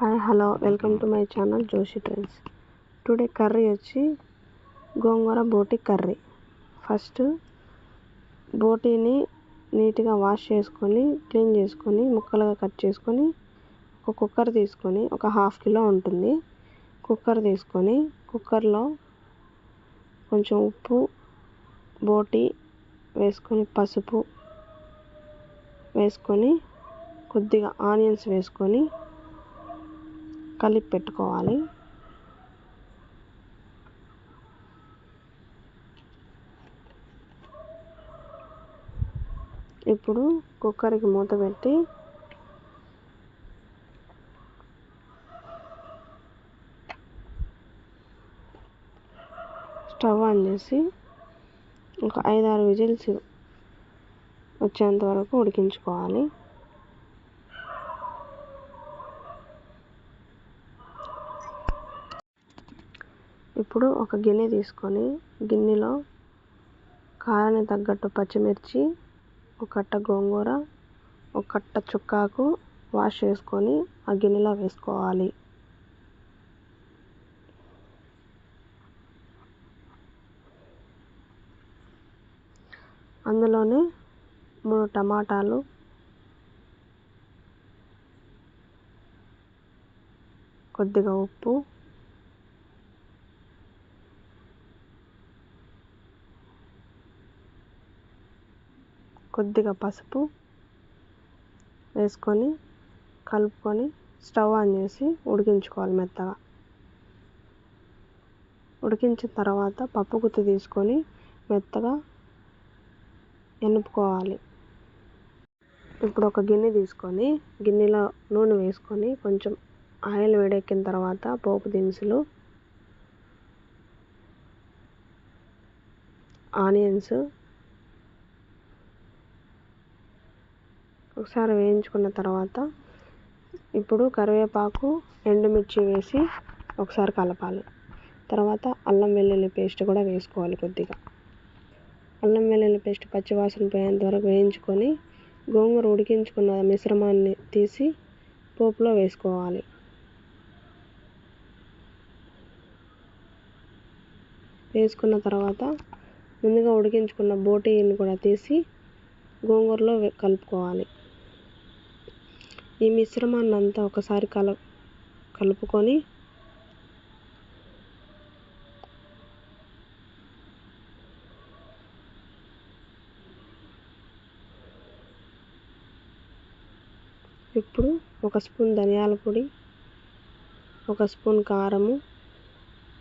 Hi hello welcome to my channel Joshi trends. Today curry వచ్చి గోంగూర బోటి curry. First బోటీని నీట్గా wash చేసుకొని క్లీన్ చేసుకొని ముక్కలుగా కట్ చేసుకొని ఒక కుక్కర్ తీసుకొని ఒక ½ కిలో ఉంటుంది. కుక్కర్ తీసుకొని కుక్కర్లో కొంచెం ఉప్పు, బోటి వేసుకొని పసుపు వేసుకొని కొద్దిగా ఆనియన్స్ వేసుకొని కలిపి పెట్టుకోవాలి. ఇప్పుడు కుక్కర్కి మూత పెట్టి స్టవ్ ఆన్ చేసి ఒక 5-6 విజిల్స్ వచ్చేంత వరకు ఉడికించుకోవాలి. ఇప్పుడు ఒక గిన్నె తీసుకొని గిన్నెలో కారానికి తగ్గట్టు పచ్చిమిర్చి, ఒక కట్ట గోంగూర, ఒక కట్ట చుక్కాకు వాష్ చేసుకొని ఆ గిన్నెలో వేసుకోవాలి. అందులోనే 3 టమాటాలు, కొద్దిగా ఉప్పు, కొద్దిగా పసుపు వేసుకొని కలుపుకొని స్టవ్ ఆన్ చేసి ఉడికించుకోవాలి. మెత్తగా ఉడికించిన తర్వాత పప్పు గుత్తి తీసుకొని మెత్తగా ఎనుపుకోవాలి. ఇప్పుడు ఒక గిన్నె తీసుకొని గిన్నెలో నూనె వేసుకొని కొంచెం ఆయిల్ వేడెక్కిన తర్వాత పోపు దినుసులు, ఆనియన్స్ ఒకసారి వేయించుకున్న తర్వాత ఇప్పుడు కరివేపాకు, ఎండుమిర్చి వేసి ఒకసారి కలపాలి. తర్వాత అల్లం వెల్లుల్లి పేస్ట్ కూడా వేసుకోవాలి. కొద్దిగా అల్లం వెల్లుల్లి పేస్ట్ పచ్చివాసన పోయేంత వరకు వేయించుకొని గోంగూర ఉడికించుకున్న మిశ్రమాన్ని తీసి పోపులో వేసుకోవాలి. వేసుకున్న తర్వాత ముందుగా ఉడికించుకున్న బోటీని కూడా తీసి గోంగూరలో కలుపుకోవాలి. ఈ మిశ్రమాన్ని అంతా ఒకసారి కలుపుకొని ఇప్పుడు 1 స్పూన్ ధనియాల పొడి, 1 స్పూన్ కారము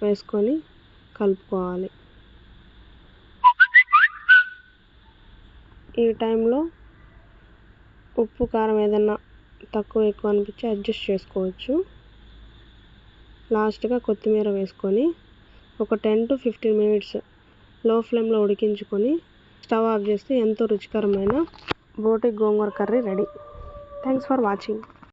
వేసుకొని కలుపుకోవాలి. ఈ టైంలో ఉప్పు, కారం ఏదన్నా తక్కువ ఎక్కువ అనిపించి అడ్జస్ట్ చేసుకోవచ్చు. లాస్ట్గా కొత్తిమీర వేసుకొని ఒక 10 to 15 మినిట్స్ లో ఫ్లేమ్లో ఉడికించుకొని స్టవ్ ఆఫ్ చేస్తే ఎంతో రుచికరమైన బోటి గోంగూర curry ready. Thanks for watching.